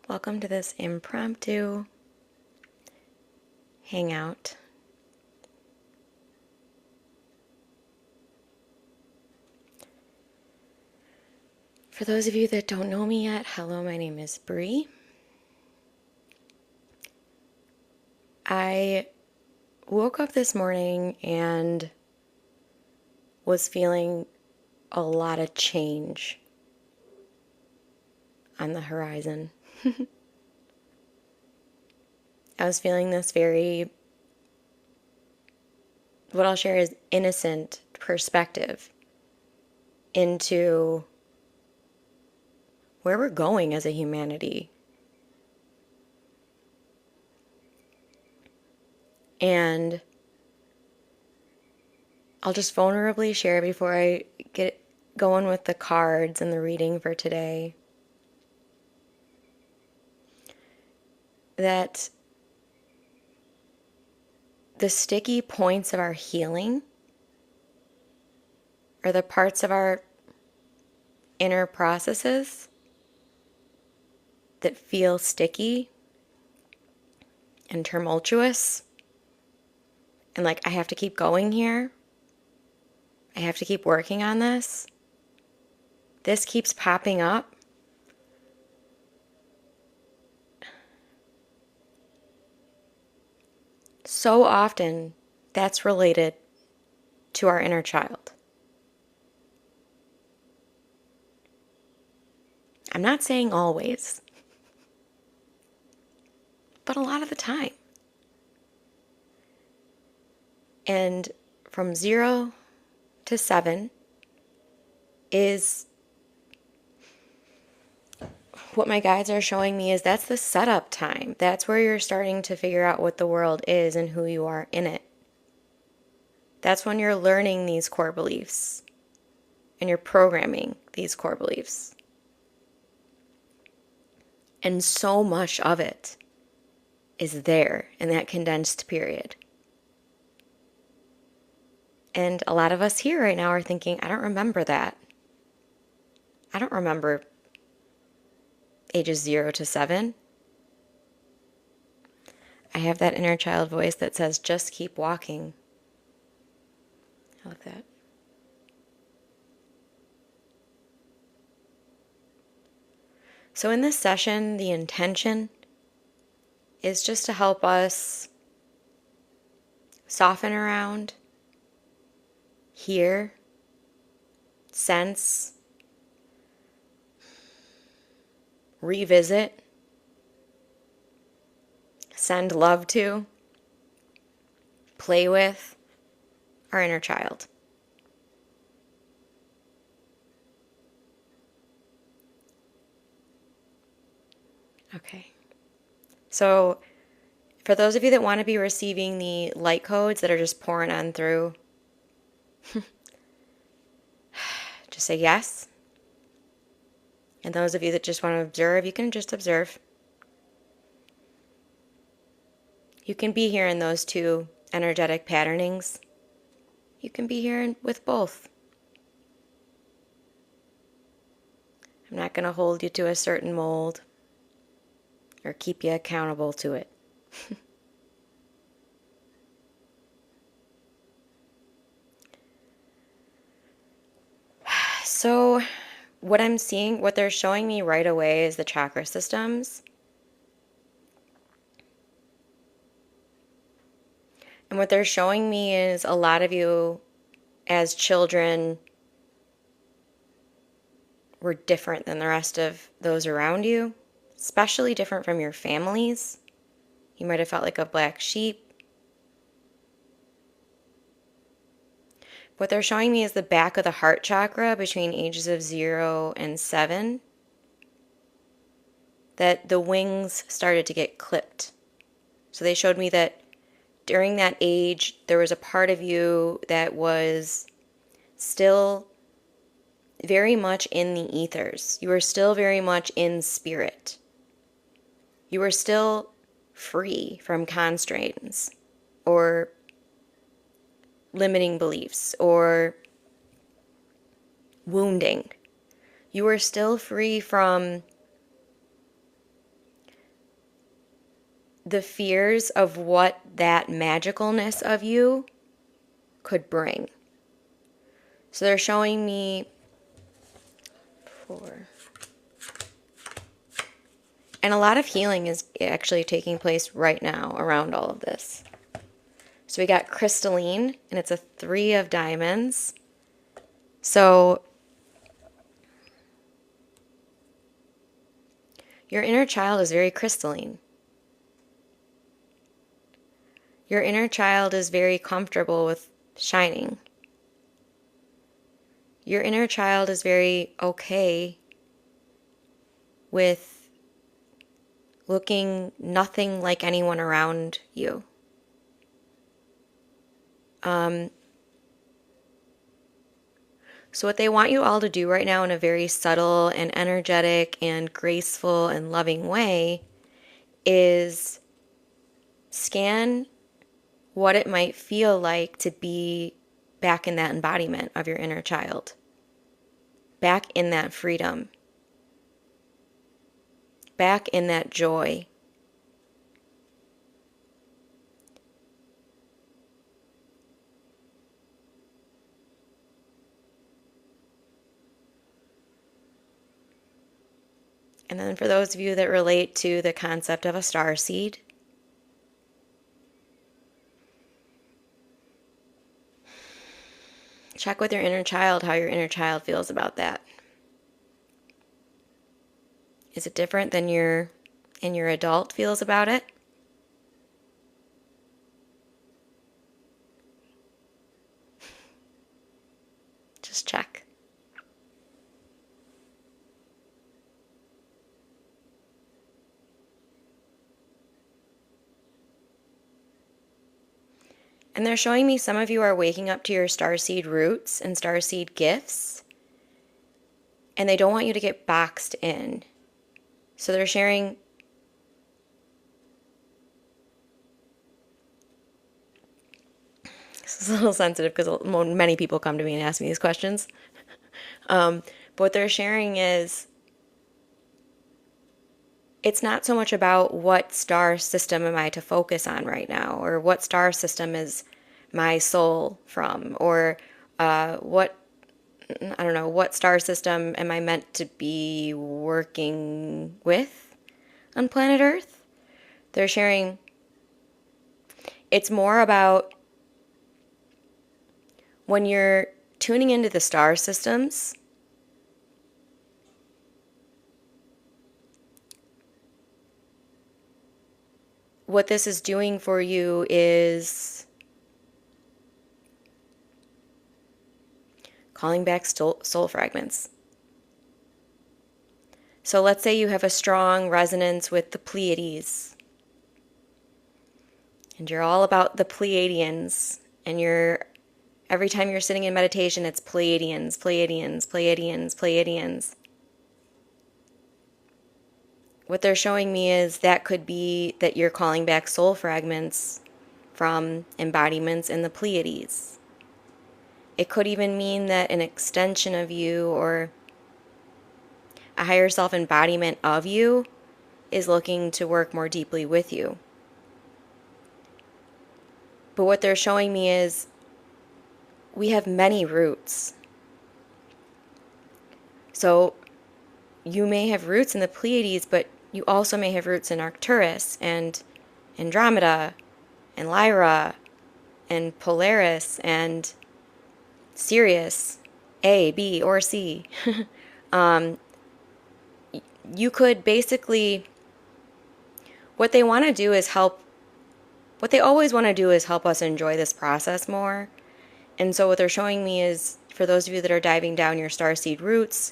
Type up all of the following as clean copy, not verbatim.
Welcome to this impromptu hangout. For those of you that don't know me yet, hello, my name is Bree. I woke up this morning and was feeling a lot of change on the horizon. I was feeling this very, what I'll share is innocent perspective into where we're going as a humanity. And I'll just vulnerably share before I get going with the cards and the reading for today that the sticky points of our healing are the parts of our inner processes that feel sticky and tumultuous and like I have to keep going here. I have to keep working on this. This keeps popping up. So often that's related to our inner child. I'm not saying always, but a lot of the time. And from 0 to 7 is what my guides are showing me is that's the setup time. That's where you're starting to figure out what the world is and who you are in it. That's when you're learning these core beliefs and you're programming these core beliefs. And so much of it is there in that condensed period. And a lot of us here right now are thinking, I don't remember that. I don't remember ages 0 to 7. I have that inner child voice that says, just keep walking. I like that. So in this session, the intention is just to help us soften around, hear, sense, revisit, send love to, play with our inner child. Okay. So for those of you that want to be receiving the light codes that are just pouring on through, just say yes. And those of you that just want to observe, you can just observe. You can be here in those two energetic patternings. You can be here with both. I'm not going to hold you to a certain mold or keep you accountable to it. So what I'm seeing, what they're showing me right away is the chakra systems. And what they're showing me is a lot of you as children were different than the rest of those around you, especially different from your families. You might have felt like a black sheep. What they're showing me is the back of the heart chakra between ages of 0 and 7, that the wings started to get clipped. So they showed me that during that age, there was a part of you that was still very much in the ethers. You were still very much in spirit. You were still free from constraints or limiting beliefs or wounding. You were still free from the fears of what that magicalness of you could bring. So they're showing me 4. And a lot of healing is actually taking place right now around all of this. So we got crystalline, and it's a 3 of diamonds. So your inner child is very crystalline. Your inner child is very comfortable with shining. Your inner child is very okay with looking nothing like anyone around you. So what they want you all to do right now in a very subtle and energetic and graceful and loving way is scan what it might feel like to be back in that embodiment of your inner child, back in that freedom, back in that joy. And then for those of you that relate to the concept of a star seed, check with your inner child how your inner child feels about that. Is it different than your adult feels about it? Just check. And they're showing me some of you are waking up to your starseed roots and starseed gifts, and they don't want you to get boxed in. So they're sharing this is a little sensitive because many people come to me and ask me these questions. But what they're sharing is it's not so much about what star system am I to focus on right now, or what star system is my soul from, or what star system am I meant to be working with on planet Earth. They're sharing it's more about when you're tuning into the star systems, what this is doing for you is calling back soul fragments. So let's say you have a strong resonance with the Pleiades, and you're all about the Pleiadians, and every time you're sitting in meditation, it's Pleiadians, Pleiadians, Pleiadians, Pleiadians. What they're showing me is that could be that you're calling back soul fragments from embodiments in the Pleiades. It could even mean that an extension of you or a higher self embodiment of you is looking to work more deeply with you. But what they're showing me is we have many roots. So you may have roots in the Pleiades, but you also may have roots in Arcturus and Andromeda and Lyra and Polaris and Sirius, A, B, or C. You could basically, what they want to do is help, what they always want to do is help us enjoy this process more. And so what they're showing me is, for those of you that are diving down your starseed roots,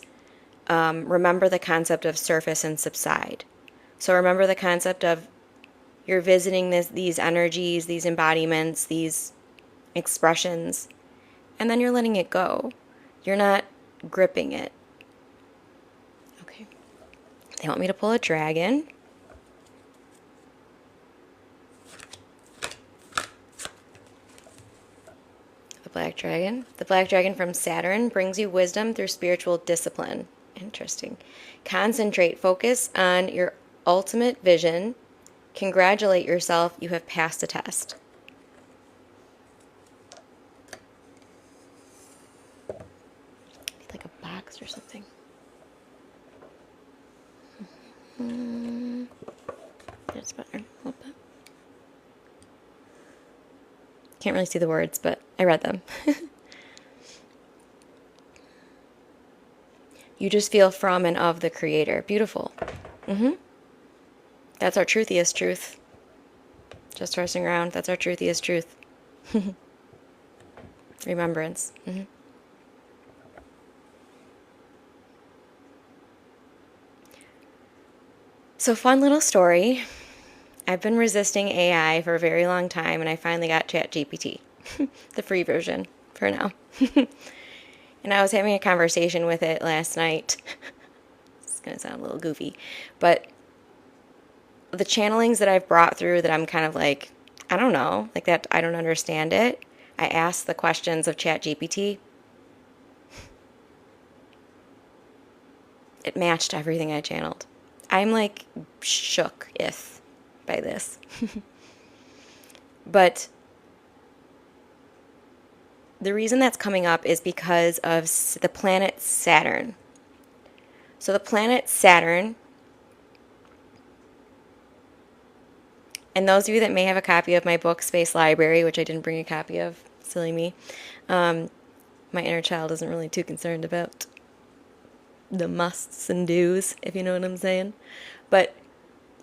remember the concept of surface and subside. So remember the concept of you're visiting these energies, these embodiments, these expressions, and then you're letting it go. You're not gripping it. Okay. They want me to pull a dragon. The black dragon. The black dragon from Saturn brings you wisdom through spiritual discipline. Interesting. Concentrate, focus on your ultimate vision, Congratulate yourself, you have passed the test. Like a box or something. That's better. A little bit. Can't really see the words, but I read them. You just feel from and of the Creator. Beautiful. That's our truthiest truth. Just trusting around. That's our truthiest truth. Remembrance. So, fun little story. I've been resisting AI for a very long time, and I finally got ChatGPT, the free version for now. And I was having a conversation with it last night. It's going to sound a little goofy, but the channelings that I've brought through that I'm kind of like, I don't know, like that I don't understand it. I asked the questions of ChatGPT. It matched everything I channeled. I'm like shook-ith by this. But the reason that's coming up is because of the planet Saturn. So the planet Saturn, and those of you that may have a copy of my book, Space Library, which I didn't bring a copy of, silly me, my inner child isn't really too concerned about the musts and do's, if you know what I'm saying. But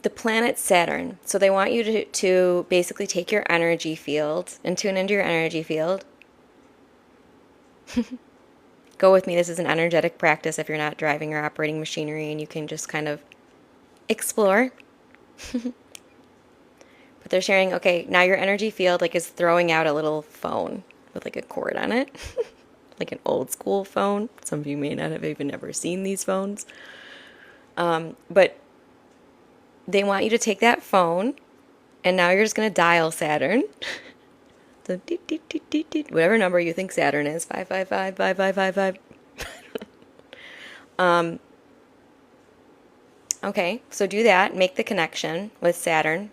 the planet Saturn, so they want you to basically take your energy field and tune into your energy field. Go with me. This is an energetic practice if you're not driving or operating machinery, and you can just kind of explore. But they're sharing, okay, now your energy field like is throwing out a little phone with like a cord on it. Like an old school phone. Some of you may not have even ever seen these phones. But they want you to take that phone, and now you're just going to dial Saturn. So, whatever number you think Saturn is, 555. Okay, so do that. Make the connection with Saturn.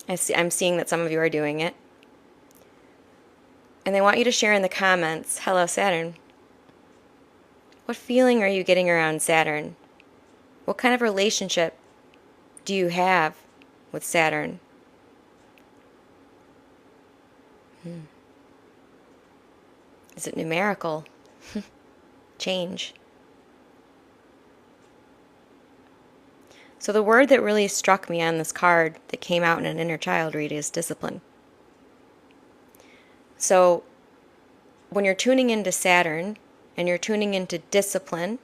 I'm seeing that some of you are doing it. And they want you to share in the comments, hello Saturn. What feeling are you getting around Saturn? What kind of relationship do you have with Saturn? Is it numerical? Change. So the word that really struck me on this card that came out in an inner child read is discipline. So when you're tuning into Saturn and you're tuning into discipline,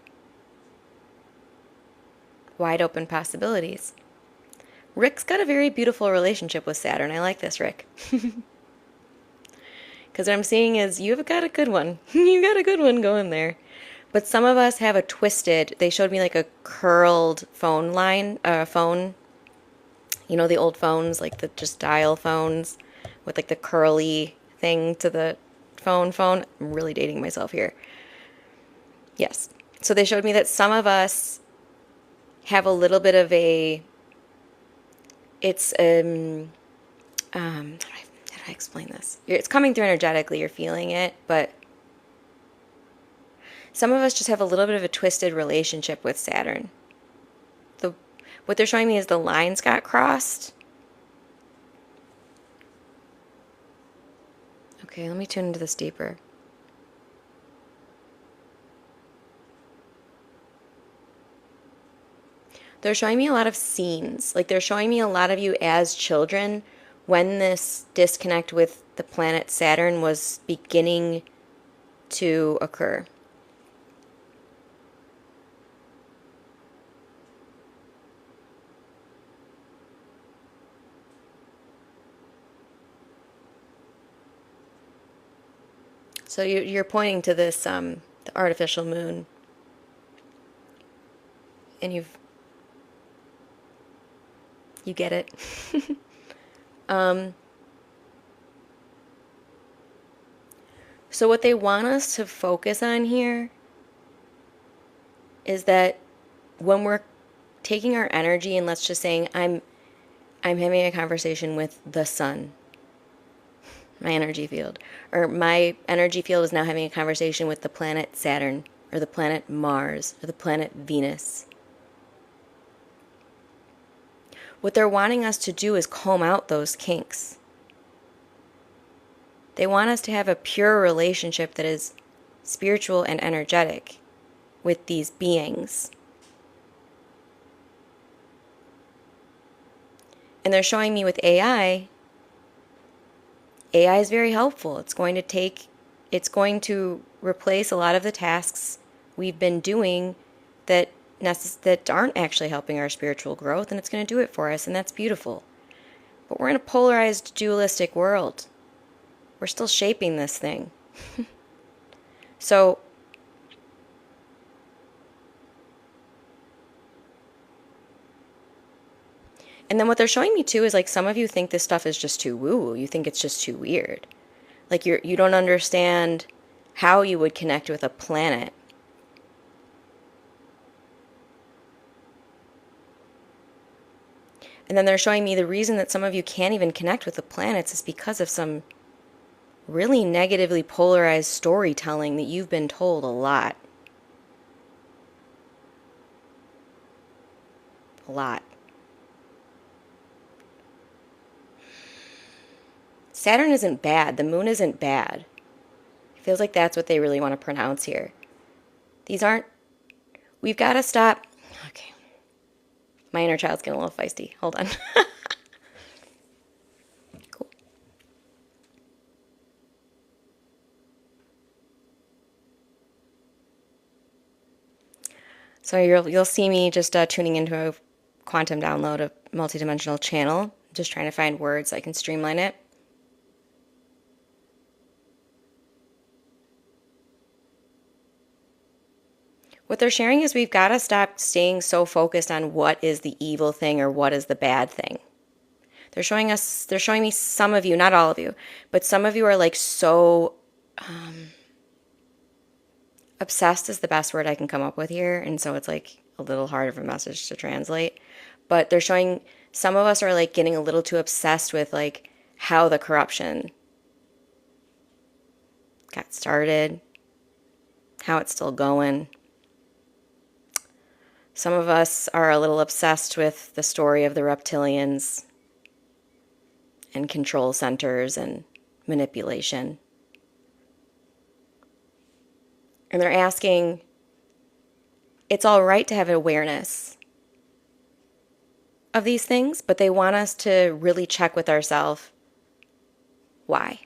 wide open possibilities. Rick's got a very beautiful relationship with Saturn. I like this, Rick. Because what I'm seeing is you've got a good one. You got a good one going there. But some of us have a twisted, they showed me like a curled phone line, phone. You know the old phones, like the just dial phones with like the curly thing to the phone. I'm really dating myself here. Yes. So they showed me that some of us have a little bit of a, it's, how do I explain this? It's coming through energetically, you're feeling it, but some of us just have a little bit of a twisted relationship with Saturn. What they're showing me is the lines got crossed. Okay, let me tune into this deeper. They're showing me a lot of scenes. Like they're showing me a lot of you as children when this disconnect with the planet Saturn was beginning to occur. So you're pointing to this, the artificial moon, and you get it. So what they want us to focus on here is that when we're taking our energy and let's just saying, I'm having a conversation with the sun, my energy field. Or my energy field is now having a conversation with the planet Saturn, or the planet Mars, or the planet Venus. What they're wanting us to do is comb out those kinks. They want us to have a pure relationship that is spiritual and energetic with these beings. And they're showing me with AI is very helpful. It's going to replace a lot of the tasks we've been doing that aren't actually helping our spiritual growth, and it's going to do it for us, and that's beautiful. But we're in a polarized, dualistic world. We're still shaping this thing. So, and then what they're showing me too is like some of you think this stuff is just too woo-woo. You think it's just too weird. Like you don't understand how you would connect with a planet. And then they're showing me the reason that some of you can't even connect with the planets is because of some really negatively polarized storytelling that you've been told a lot. A lot. Saturn isn't bad. The moon isn't bad. It feels like that's what they really want to pronounce here. We've got to stop. Okay. My inner child's getting a little feisty. Hold on. Cool. So you'll see me just tuning into a quantum download, a multidimensional channel, just trying to find words so I can streamline it. What they're sharing is we've got to stop staying so focused on what is the evil thing or what is the bad thing. They're showing me some of you, not all of you, but some of you are like so obsessed is the best word I can come up with here. And so it's like a little hard of a message to translate. But they're showing some of us are like getting a little too obsessed with like how the corruption got started, how it's still going. Some of us are a little obsessed with the story of the reptilians and control centers and manipulation. And they're asking, it's all right to have awareness of these things, but they want us to really check with ourselves why.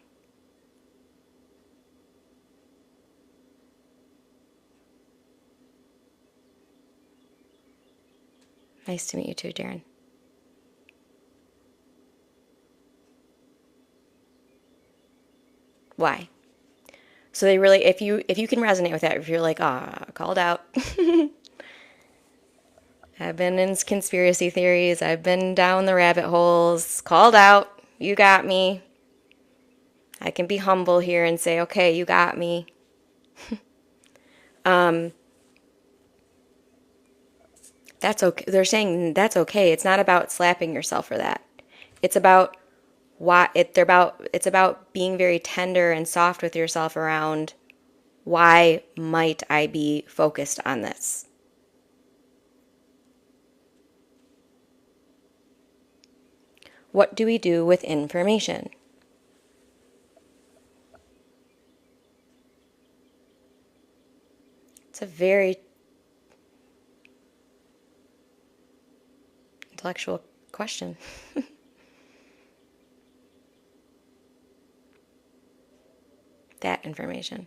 Nice to meet you too, Darren. Why? So they really, if you can resonate with that, if you're like, called out. I've been in conspiracy theories. I've been down the rabbit holes. Called out. You got me. I can be humble here and say, okay, you got me. That's okay. They're saying that's okay. It's not about slapping yourself for that. It's about it's about being very tender and soft with yourself around why might I be focused on this? What do we do with information? It's a very intellectual question. That information.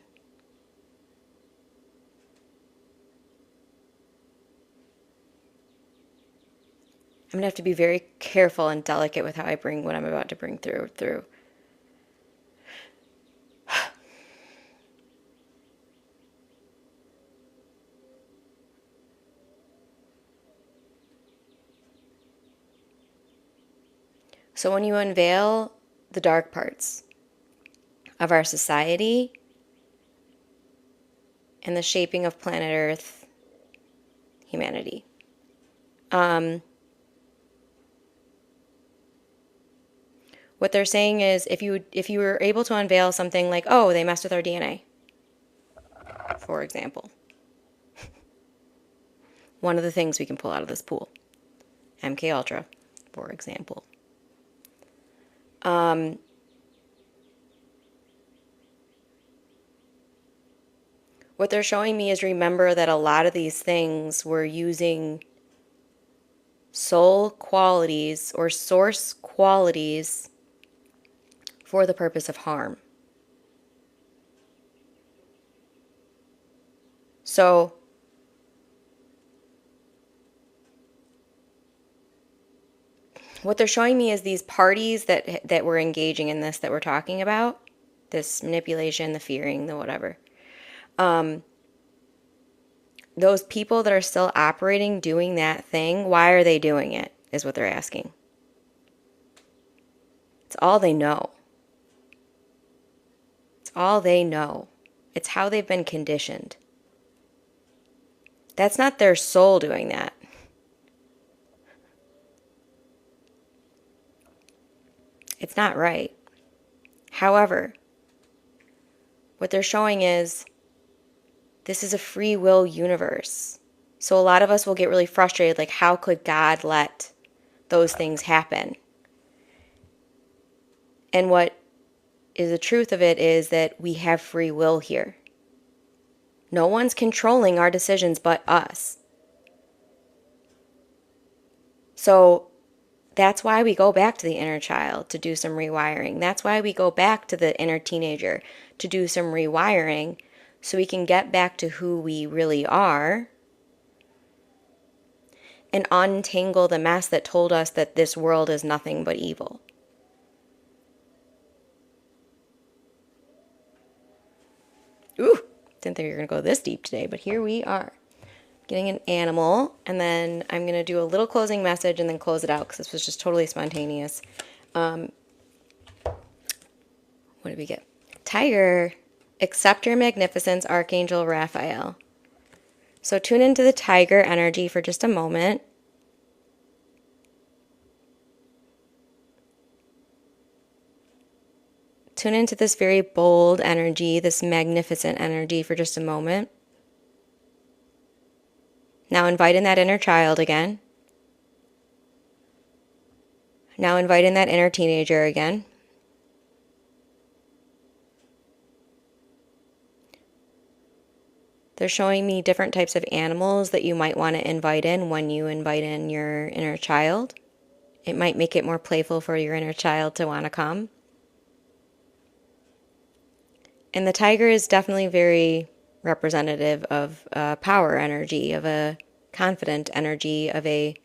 I'm going to have to be very careful and delicate with how I bring what I'm about to bring through. So when you unveil the dark parts of our society and the shaping of planet Earth, humanity, What they're saying is if you were able to unveil something like, oh, they messed with our DNA, for example, one of the things we can pull out of this pool, MK Ultra, for example. What they're showing me is remember that a lot of these things were using soul qualities or source qualities for the purpose of harm. So what they're showing me is these parties that were engaging in this, that we're talking about, this manipulation, the fearing, the whatever. Those people that are still operating, doing that thing, why are they doing it, is what they're asking. It's all they know. It's all they know. It's how they've been conditioned. That's not their soul doing that. It's not right. However, what they're showing is this is a free will universe. So a lot of us will get really frustrated, like, how could God let those things happen? And what is the truth of it is that we have free will here. No one's controlling our decisions but us. So that's why we go back to the inner child to do some rewiring. That's why we go back to the inner teenager to do some rewiring, so we can get back to who we really are and untangle the mess that told us that this world is nothing but evil. Ooh, didn't think we were going to go this deep today, but here we are. Getting an animal, and then I'm going to do a little closing message and then close it out because this was just totally spontaneous. What did we get? Tiger, accept your magnificence, Archangel Raphael. So tune into the tiger energy for just a moment. Tune into this very bold energy, this magnificent energy for just a moment. Now invite in that inner child again. Now invite in that inner teenager again. They're showing me different types of animals that you might want to invite in when you invite in your inner child. It might make it more playful for your inner child to want to come. And the tiger is definitely very representative of power energy, of a confident energy, of a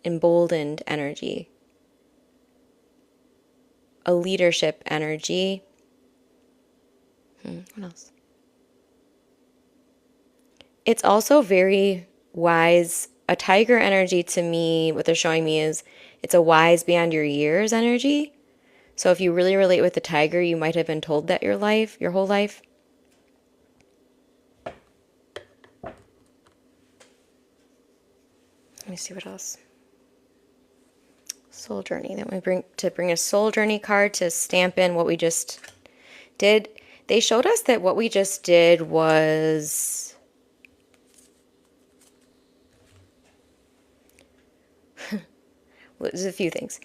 emboldened energy, a leadership energy. What else? It's also very wise. A tiger energy, to me, what they're showing me is it's a wise beyond your years energy. So if you really relate with the tiger, you might have been told that your whole life. Let me see what else. Soul journey. Then we bring a soul journey card to stamp in what we just did. They showed us that what we just did was there's a few things.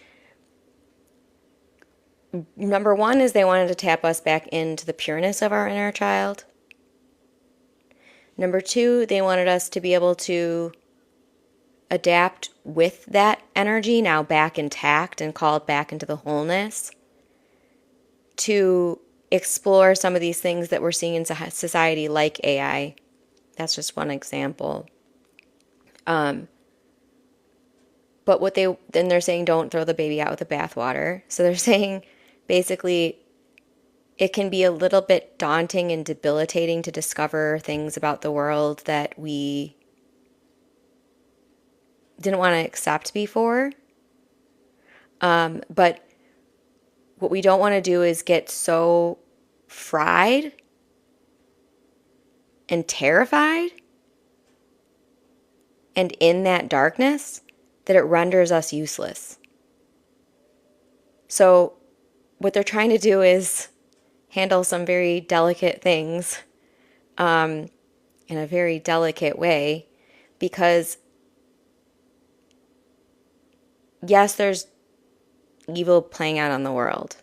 Number one is they wanted to tap us back into the pureness of our inner child. Number two, they wanted us to be able to adapt with that energy now back intact and call it back into the wholeness, to explore some of these things that we're seeing in society like AI. That's just one example. But then they're saying don't throw the baby out with the bathwater. So they're saying basically it can be a little bit daunting and debilitating to discover things about the world that we didn't want to accept before. But what we don't want to do is get so fried and terrified and in that darkness that it renders us useless. So what they're trying to do is handle some very delicate things in a very delicate way, because yes, there's evil playing out on the world.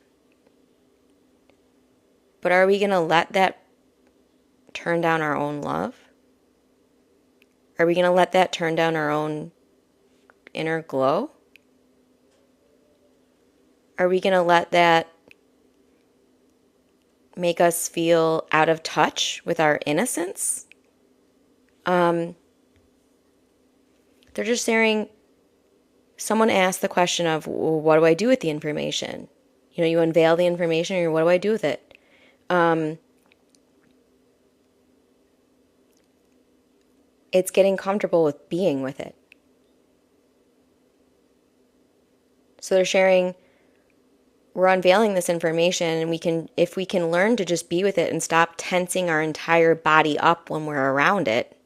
But are we going to let that turn down our own love? Are we going to let that turn down our own inner glow? Are we going to let that make us feel out of touch with our innocence? They're just sharing. Someone asked the question of, well, what do I do with the information? You know, you unveil the information, or what do I do with it? It's getting comfortable with being with it. So they're sharing, we're unveiling this information, and if we can learn to just be with it and stop tensing our entire body up when we're around it,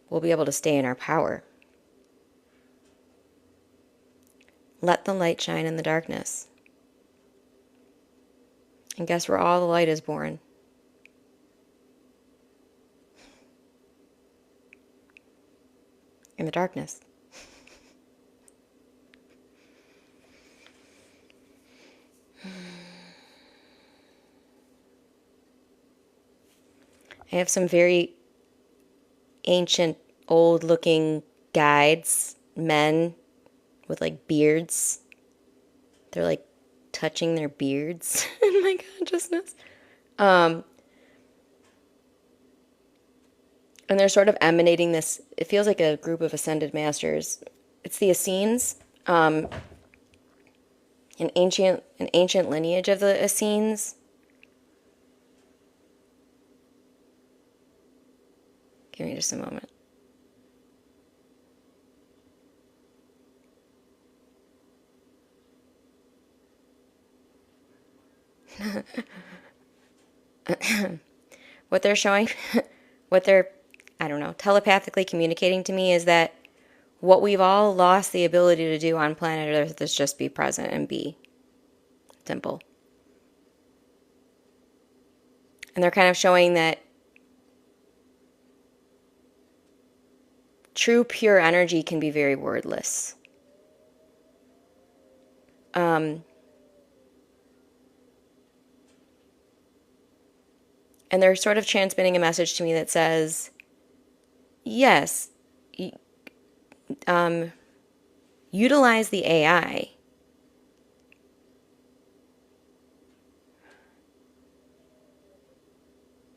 we'll be able to stay in our power. Let the light shine in the darkness. And guess where all the light is born? In the darkness. I have some very ancient, old-looking guides, men with like beards. They're like touching their beards in my consciousness. And they're sort of emanating this, it feels like a group of ascended masters. It's the Essenes, an ancient lineage of the Essenes. Give me just a moment. What they're showing, I don't know, telepathically communicating to me is that what we've all lost the ability to do on planet Earth is just be present and be. Simple. And they're kind of showing that true pure energy can be very wordless. And they're sort of transmitting a message to me that says, yes, utilize the AI.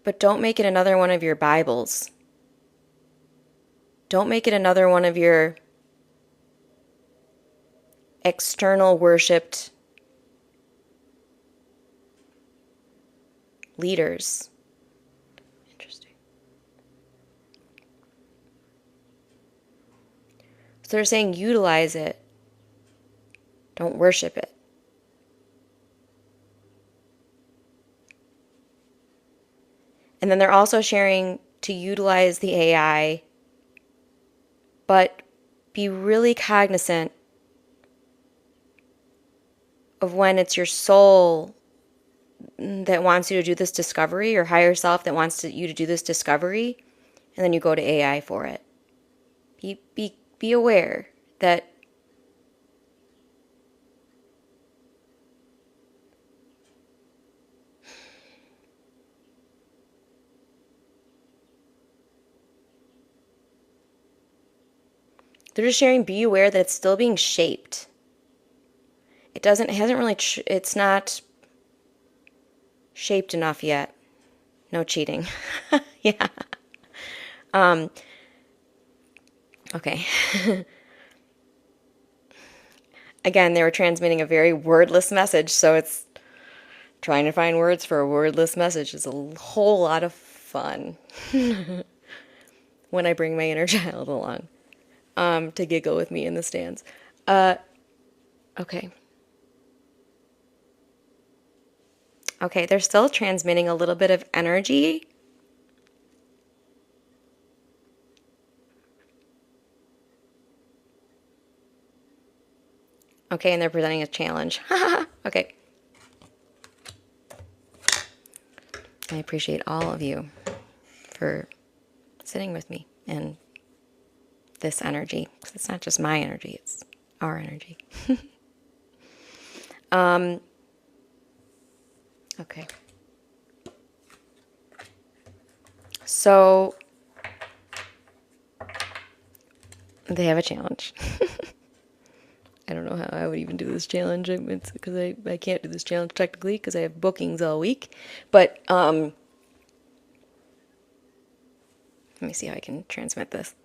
But don't make it another one of your Bibles. Don't make it another one of your external worshipped leaders. Interesting. So they're saying utilize it. Don't worship it. And then they're also sharing to utilize the AI, but be really cognizant of when it's your soul that wants you to do this discovery, or higher self that wants you to do this discovery, and then you go to AI for it. Be aware that they're just sharing, be aware that it's still being shaped. It's not shaped enough yet. No cheating. Yeah. Okay. Again, they were transmitting a very wordless message, so it's trying to find words for a wordless message is a whole lot of fun when I bring my inner child along to giggle with me in the stands. Okay. Okay, they're still transmitting a little bit of energy. Okay, and they're presenting a challenge. Okay. I appreciate all of you for sitting with me and this energy. 'Cause it's not just my energy, it's our energy. Okay. So they have a challenge. I don't know how I would even do this challenge. It's because I can't do this challenge technically because I have bookings all week. But let me see how I can transmit this.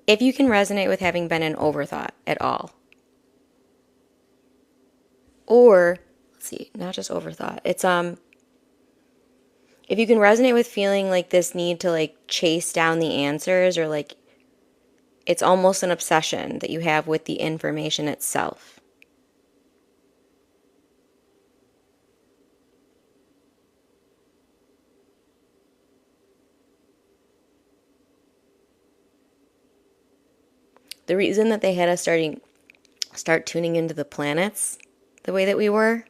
If you can resonate with having been an overthought at all, or let's see, not just overthought. It's if you can resonate with feeling like this need to like chase down the answers, or like it's almost an obsession that you have with the information itself. The reason that they had us start tuning into the planets the way that we were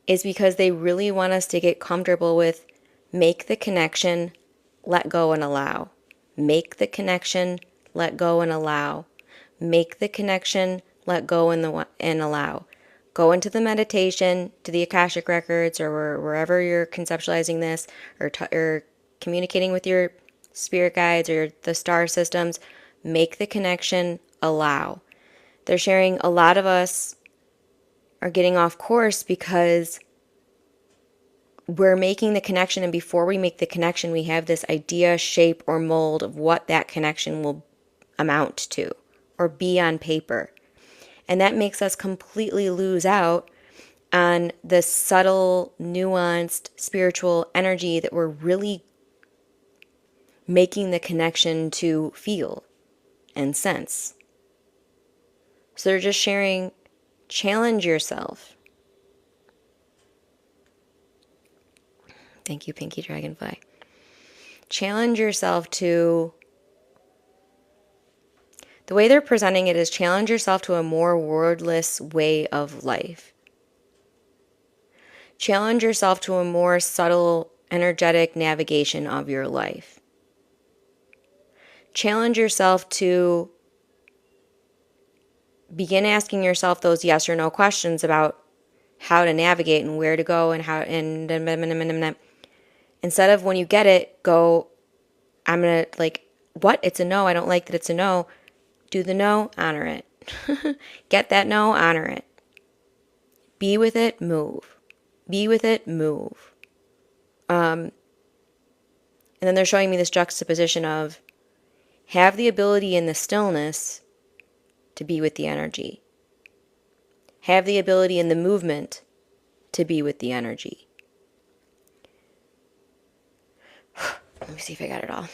is because they really want us to get comfortable with make the connection, let go and allow. Make the connection, let go and allow. Make the connection, let go and allow. Go into the meditation, to the Akashic Records, or wherever you're conceptualizing this, or communicating with your spirit guides or the star systems. Make the connection, allow. They're sharing a lot of us are getting off course because we're making the connection, and before we make the connection, we have this idea, shape, or mold of what that connection will amount to or be on paper. And that makes us completely lose out on the subtle, nuanced, spiritual energy that we're really making the connection to feel and sense. So they're just sharing, challenge yourself. Thank you, Pinky Dragonfly. Challenge yourself to, the way they're presenting it is challenge yourself to a more wordless way of life. Challenge yourself to a more subtle, energetic navigation of your life. Challenge yourself to begin asking yourself those yes or no questions about how to navigate and where to go and how, and instead of when you get it, go, I'm going to like, what? It's a no. I don't like that it's a no. Do the no, honor it. Get that no, honor it. Be with it, move. Be with it, move. And then they're showing me this juxtaposition of have the ability in the stillness to be with the energy. Have the ability in the movement to be with the energy. Let me see if I got it all.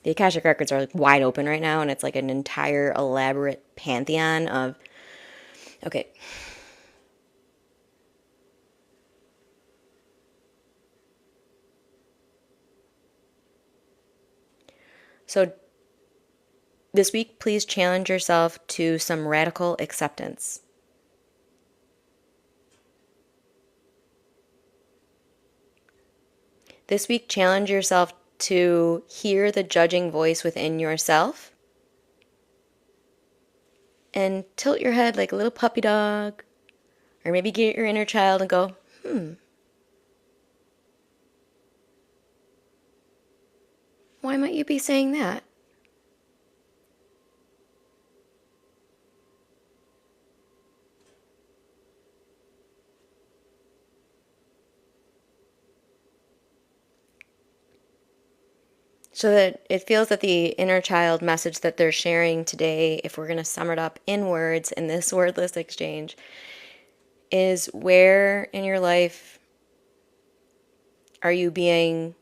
The Akashic Records are like wide open right now, and it's like an entire elaborate pantheon of... Okay. So this week, please challenge yourself to some radical acceptance. This week, challenge yourself to hear the judging voice within yourself and tilt your head like a little puppy dog, or maybe get your inner child and go, why might you be saying that? So that it feels that the inner child message that they're sharing today, if we're going to sum it up in words in this wordless exchange, is where in your life are you being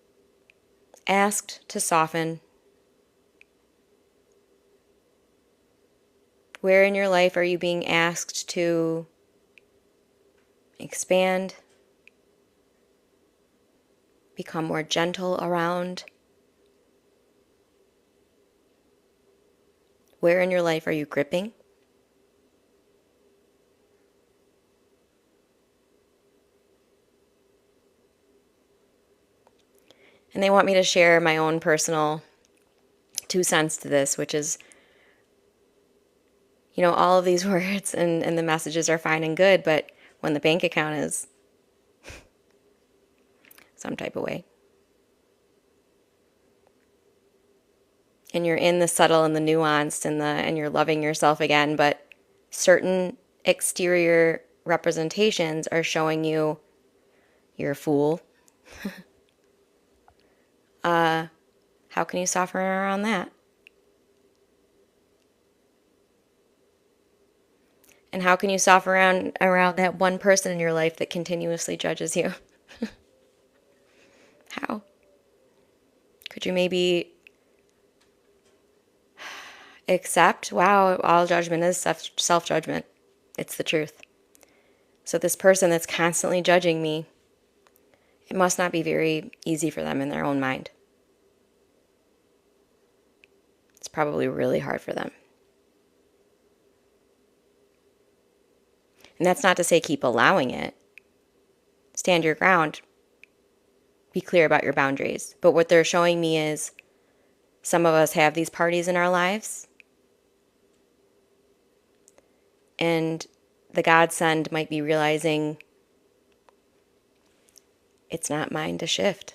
asked to soften? Where in your life are you being asked to expand, become more gentle around? Where in your life are you gripping? And they want me to share my own personal 2 cents to this, which is, all of these words and the messages are fine and good, but when the bank account is some type of way, and you're in the subtle and the nuanced and you're loving yourself again, but certain exterior representations are showing you you're a fool. How can you soften around that? And how can you soften around that one person in your life that continuously judges you? How? Could you maybe accept, wow, all judgment is self-judgment. It's the truth. So this person that's constantly judging me, it must not be very easy for them in their own mind. It's probably really hard for them. And that's not to say keep allowing it. Stand your ground. Be clear about your boundaries. But what they're showing me is some of us have these parties in our lives, and the godsend might be realizing it's not mine to shift.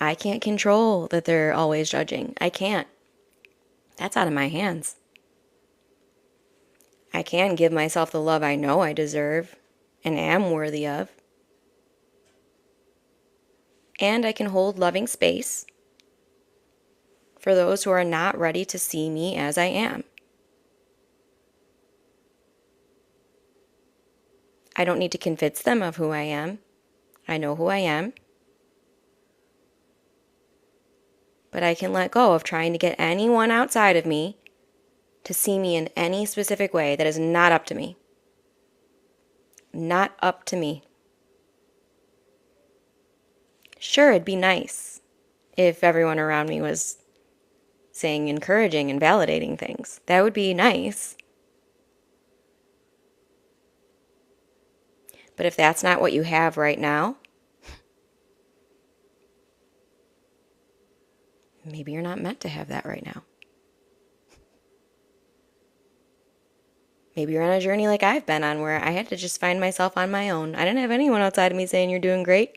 I can't control that they're always judging. I can't. That's out of my hands. I can give myself the love I know I deserve and am worthy of. And I can hold loving space for those who are not ready to see me as I am. I don't need to convince them of who I am. I know who I am. But I can let go of trying to get anyone outside of me to see me in any specific way that is not up to me. Not up to me. Sure, it'd be nice if everyone around me was saying encouraging and validating things. That would be nice. But if that's not what you have right now, maybe you're not meant to have that right now. Maybe you're on a journey like I've been on, where I had to just find myself on my own. I didn't have anyone outside of me saying, you're doing great.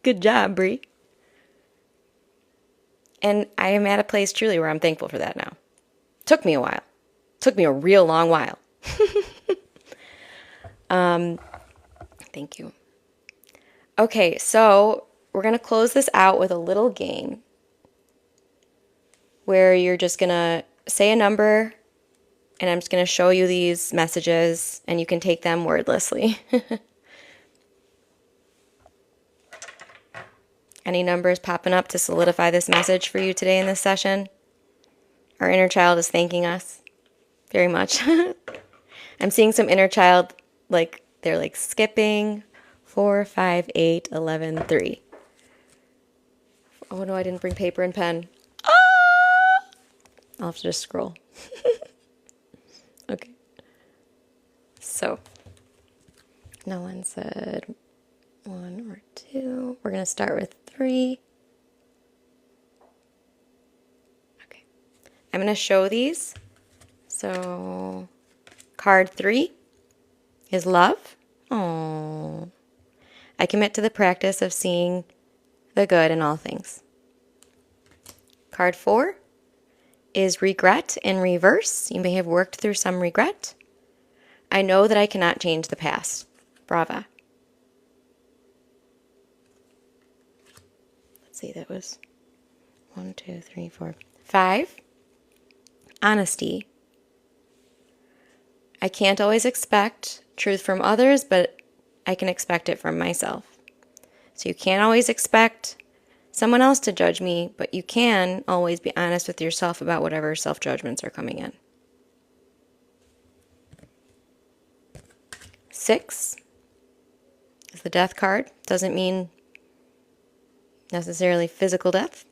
Good job, Bree. And I am at a place truly where I'm thankful for that now. Took me a while. Took me a real long while. Thank you. Okay, so we're going to close this out with a little game where you're just going to say a number, and I'm just going to show you these messages, and you can take them wordlessly. Any numbers popping up to solidify this message for you today in this session? Our inner child is thanking us very much. I'm seeing some inner child, they're skipping 4, 5, 8, 11, 3. Oh no, I didn't bring paper and pen. I'll have to just scroll. Okay. So, no one said 1 or 2. We're going to start with 3. Okay. I'm going to show these. So, card 3 is love. Oh. I commit to the practice of seeing the good in all things. Card 4 is regret in reverse. You may have worked through some regret. I know that I cannot change the past. Brava. Let's see, that was 1, 2, 3, 4, 5. Honesty. I can't always expect truth from others, but I can expect it from myself. So you can't always expect someone else to judge me, but you can always be honest with yourself about whatever self-judgments are coming in. 6 is the death card. Doesn't mean necessarily physical death.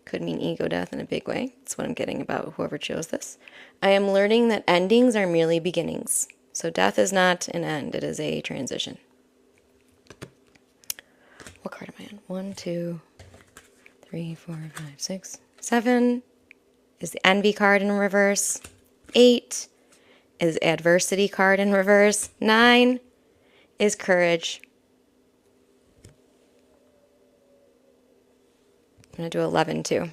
Could mean ego death in a big way. That's what I'm getting about whoever chose this. I am learning that endings are merely beginnings. So death is not an end, it is a transition. What card am I on? 1, 2, 3, 4, 5, 6, 7 is the envy card in reverse. 8 is adversity card in reverse. 9 is courage. I'm going to do 11 too.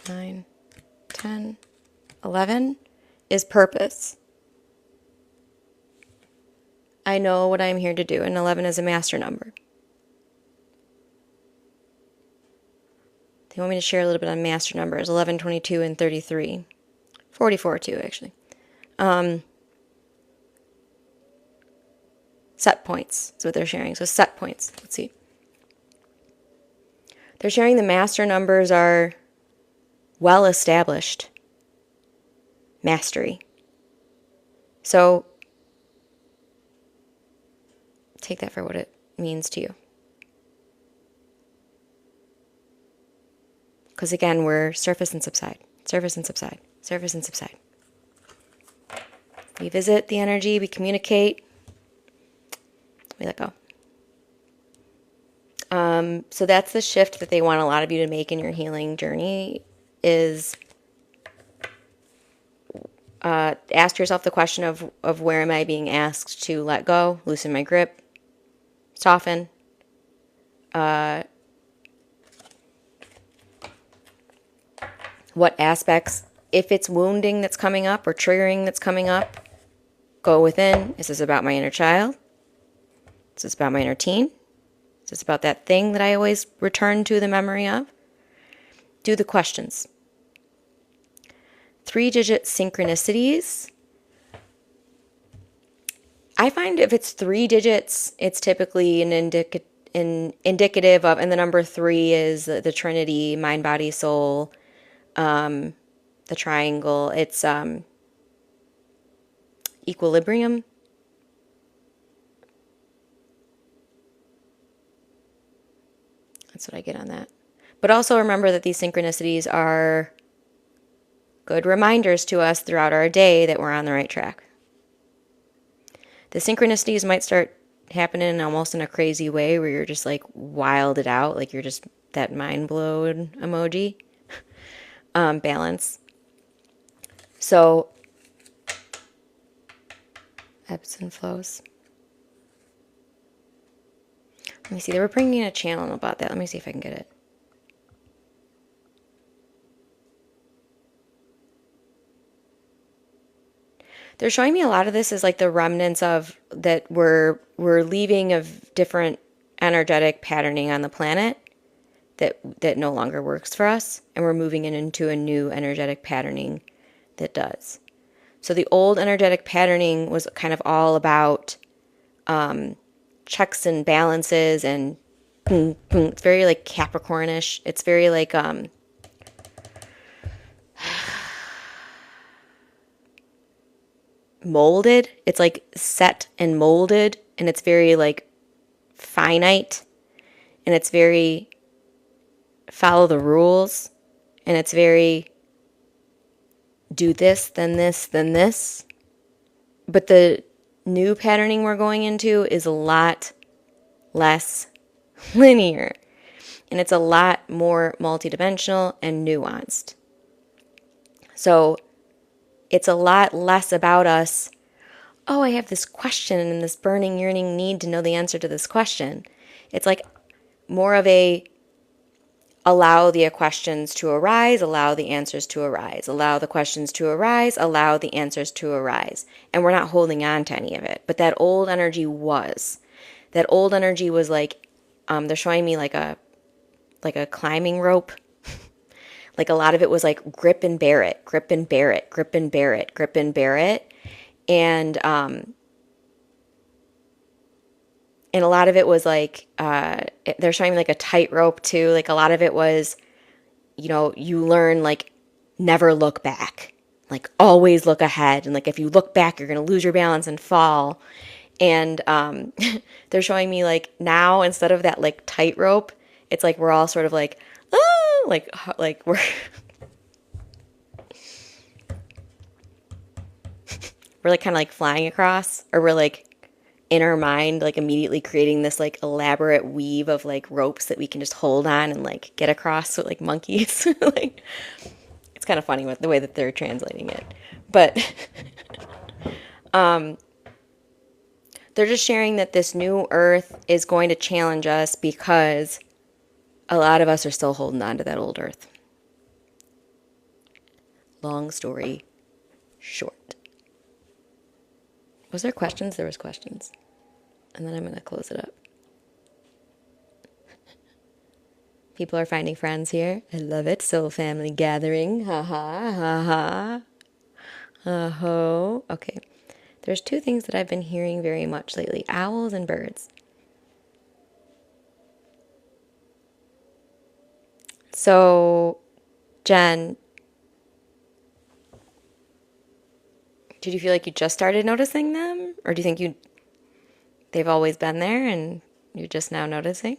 9, 10, 11 is purpose. I know what I'm here to do, and 11 is a master number. They want me to share a little bit on master numbers, 11, 22, and 33. 44 too, actually. Set points is what they're sharing. So set points. Let's see. They're sharing the master numbers are well established. Mastery. So take that for what it means to you. Because again, we're surface and subside, surface and subside, surface and subside. We visit the energy, we communicate, we let go. So that's the shift that they want a lot of you to make in your healing journey is ask yourself the question of where am I being asked to let go, loosen my grip, soften. What aspects, if it's wounding that's coming up or triggering that's coming up, go within. Is this about my inner child? Is this about my inner teen? Is this about that thing that I always return to the memory of? Do the questions. 3-digit synchronicities. I find if it's 3 digits, it's typically an indicative of, and the number 3 is the Trinity, mind, body, soul, the triangle. It's equilibrium. That's what I get on that. But also remember that these synchronicities are good reminders to us throughout our day that we're on the right track. The synchronicities might start happening almost in a crazy way where you're just like wilded out, like you're just that mind blown emoji. Balance. So, ebbs and flows. Let me see. They were bringing a channel about that. Let me see if I can get it. They're showing me a lot of this is like the remnants of that we're leaving of different energetic patterning on the planet that no longer works for us, and we're moving into a new energetic patterning that does. So the old energetic patterning was kind of all about checks and balances and boom, boom. It's very like Capricornish. It's very like molded. It's like set and molded, and it's very like finite, and it's very follow the rules, and it's very do this, then this, then this. But the new patterning we're going into is a lot less linear, and it's a lot more multidimensional and nuanced. So it's a lot less about us, oh, I have this question and this burning, yearning need to know the answer to this question. It's like more of a allow the questions to arise, allow the answers to arise, allow the questions to arise, allow the answers to arise. And we're not holding on to any of it. But that old energy was. That old energy was like, they're showing me like a climbing rope. Like a lot of it was like grip and bear it, grip and bear it, grip and bear it, grip and bear it. And And a lot of it was like, they're showing me like a tightrope too. Like a lot of it was, you learn like never look back, like always look ahead. And like if you look back, you're going to lose your balance and fall. And they're showing me like now instead of that like tightrope, it's like we're all sort of like, oh, like we're like kind of like flying across, or we're like in our mind like immediately creating this like elaborate weave of like ropes that we can just hold on and like get across with like monkeys. Like it's kind of funny with the way that they're translating it, but they're just sharing that this new earth is going to challenge us because a lot of us are still holding on to that old earth. Long story short. Was there questions? There was questions. And then I'm going to close it up. People are finding friends here. I love it. Soul family gathering. Ha ha ha ha. Ho. Okay. There's two things that I've been hearing very much lately. Owls and birds. So, Jen, did you feel like you just started noticing them? Or do you think they've always been there and you're just now noticing?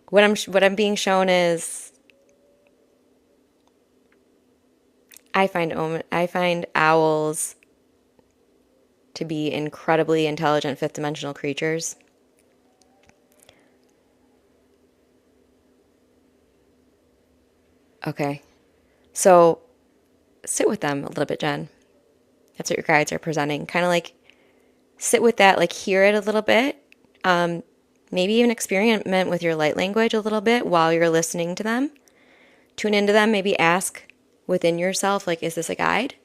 What I'm being shown is I find owls to be incredibly intelligent fifth dimensional creatures. Okay. So sit with them a little bit, Jen. That's what your guides are presenting. Kind of like sit with that, like hear it a little bit. Maybe even experiment with your light language a little bit while you're listening to them. Tune into them, maybe ask within yourself, like, is this a guide?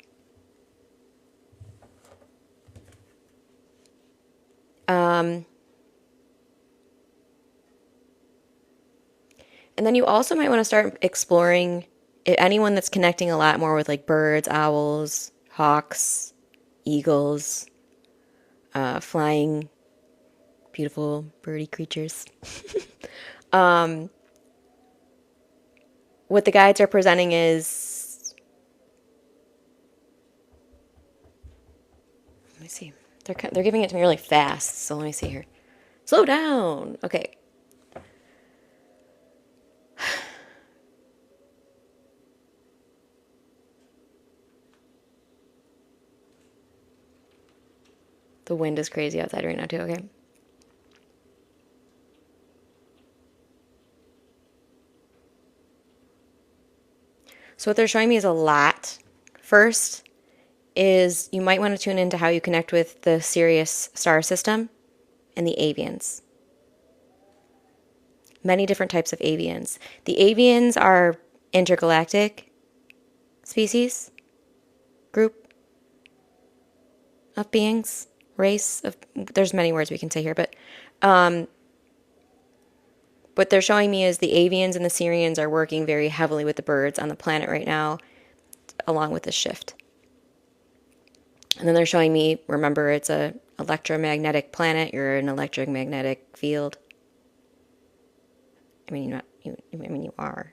And then you also might want to start exploring anyone that's connecting a lot more with like birds, owls, hawks, eagles, flying, beautiful birdie creatures. What the guides are presenting is, let me see, they're giving it to me really fast, so let me see here. Slow down. Okay. The wind is crazy outside right now too, okay? So what they're showing me is a lot. First is you might want to tune into how you connect with the Sirius star system and the avians. Many different types of avians. The avians are intergalactic species, group of beings, race of, there's many words we can say here, but what they're showing me is the avians and the Sirians are working very heavily with the birds on the planet right now, along with this shift. And then they're showing me, remember, it's a electromagnetic planet. You're an electromagnetic field. I mean, you are.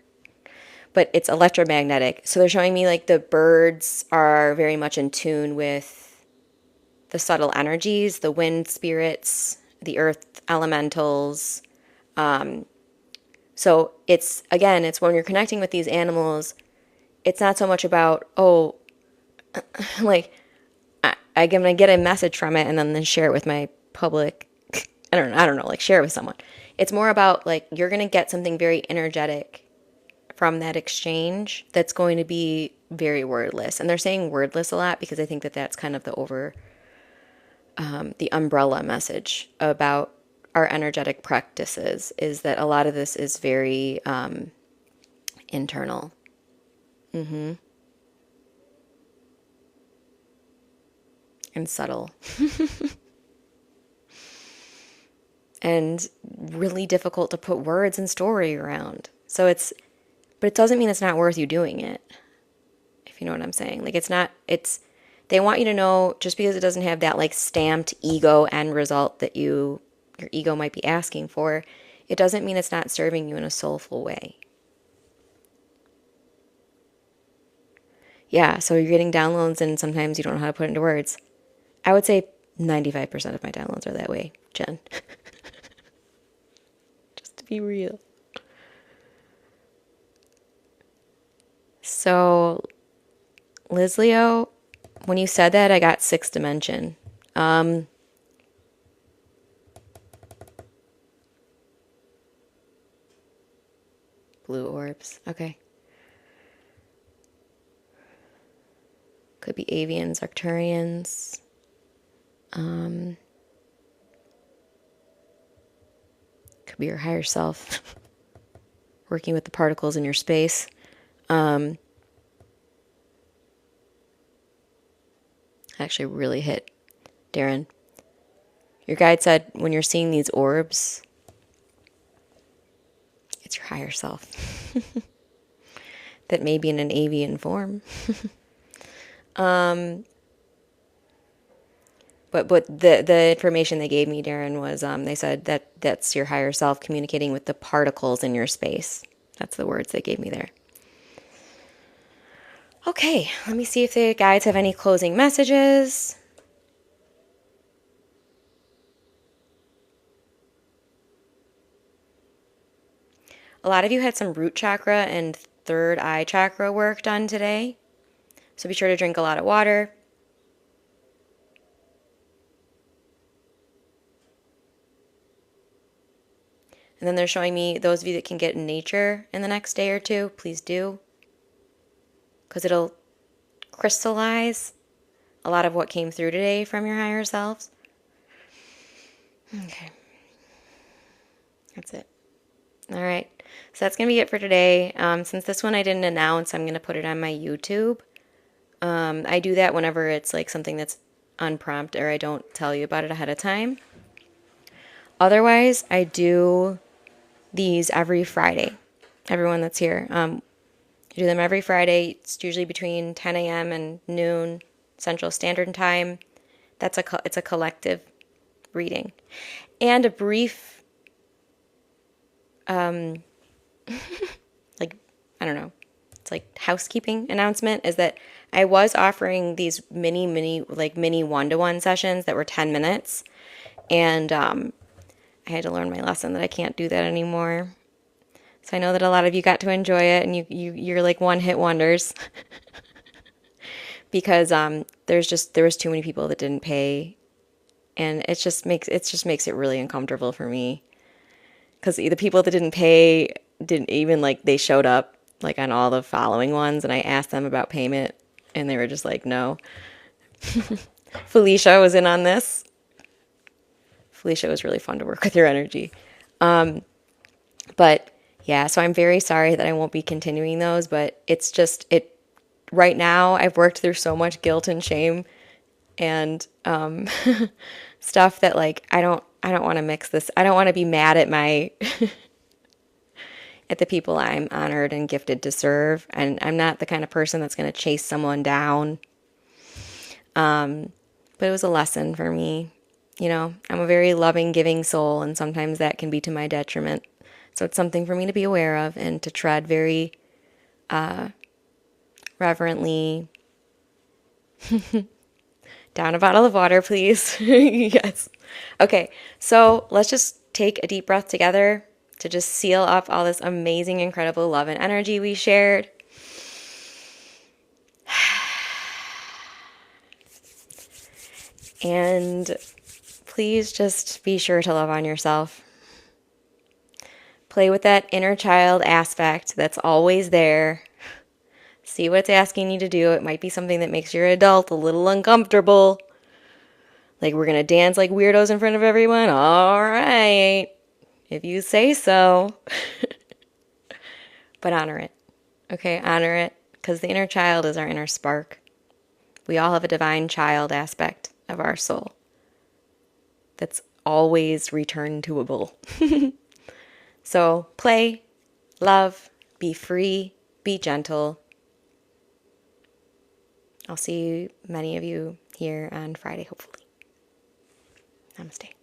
But it's electromagnetic. So they're showing me like the birds are very much in tune with the subtle energies, the wind spirits, the earth elementals. So it's when you're connecting with these animals, it's not so much about, like, I'm going to get a message from it and then share it with my public. I don't know, like share it with someone. It's more about like, you're going to get something very energetic from that exchange that's going to be very wordless. And they're saying wordless a lot because I think that that's kind of the umbrella message about our energetic practices, is that a lot of this is very internal. And subtle. And really difficult to put words and story around. But it doesn't mean it's not worth you doing it. If you know what I'm saying. Like They want you to know, just because it doesn't have that like stamped ego end result that your ego might be asking for, it doesn't mean it's not serving you in a soulful way. Yeah, so you're getting downloads and sometimes you don't know how to put it into words. I would say 95% of my downloads are that way, Jen. Just to be real. So, Liz Leo, when you said that, I got sixth dimension. Blue orbs. Okay. Could be avians, Arcturians. Could be your higher self working with the particles in your space. Actually really hit, Darren. Your guide said when you're seeing these orbs, it's your higher self that may be in an avian form. But the information they gave me, Darren, was they said that's your higher self communicating with the particles in your space. That's the words they gave me there. Okay, let me see if the guides have any closing messages. A lot of you had some root chakra and third eye chakra work done today. So be sure to drink a lot of water. And then they're showing me those of you that can get in nature in the next day or two, please do. Because it'll crystallize a lot of what came through today from your higher selves. Okay. That's it. All right. So that's going to be it for today. Since this one I didn't announce, I'm going to put it on my YouTube. I do that whenever it's like something that's unprompted or I don't tell you about it ahead of time. Otherwise, I do these every Friday. Everyone that's here. I do them every Friday. It's usually between 10 a.m. and noon Central Standard Time. It's a collective reading. And a brief, like, I don't know, it's like housekeeping announcement is that I was offering these mini one-to-one sessions that were 10 minutes. And I had to learn my lesson that I can't do that anymore. So I know that a lot of you got to enjoy it, and you're like one-hit wonders because there was too many people that didn't pay, and it just makes it really uncomfortable for me because the people that didn't pay didn't even they showed up like on all the following ones, and I asked them about payment, and they were just like, no. Felicia was in on this. Felicia, was really fun to work with your energy. But yeah, so I'm very sorry that I won't be continuing those, but it's just, right now I've worked through so much guilt and shame and stuff that I don't want to mix this. I don't want to be mad at at the people I'm honored and gifted to serve. And I'm not the kind of person that's going to chase someone down. But it was a lesson for me. I'm a very loving, giving soul, and sometimes that can be to my detriment. So it's something for me to be aware of and to tread very reverently. Down a bottle of water, please. Yes. Okay, so let's just take a deep breath together to just seal up all this amazing, incredible love and energy we shared. And please just be sure to love on yourself. Play with that inner child aspect that's always there. See what it's asking you to do. It might be something that makes your adult a little uncomfortable. Like we're going to dance like weirdos in front of everyone. All right. If you say so. But honor it. Okay, honor it. Because the inner child is our inner spark. We all have a divine child aspect of our soul that's always return-toable. So play, love, be free, be gentle. I'll see many of you here on Friday, hopefully. Namaste.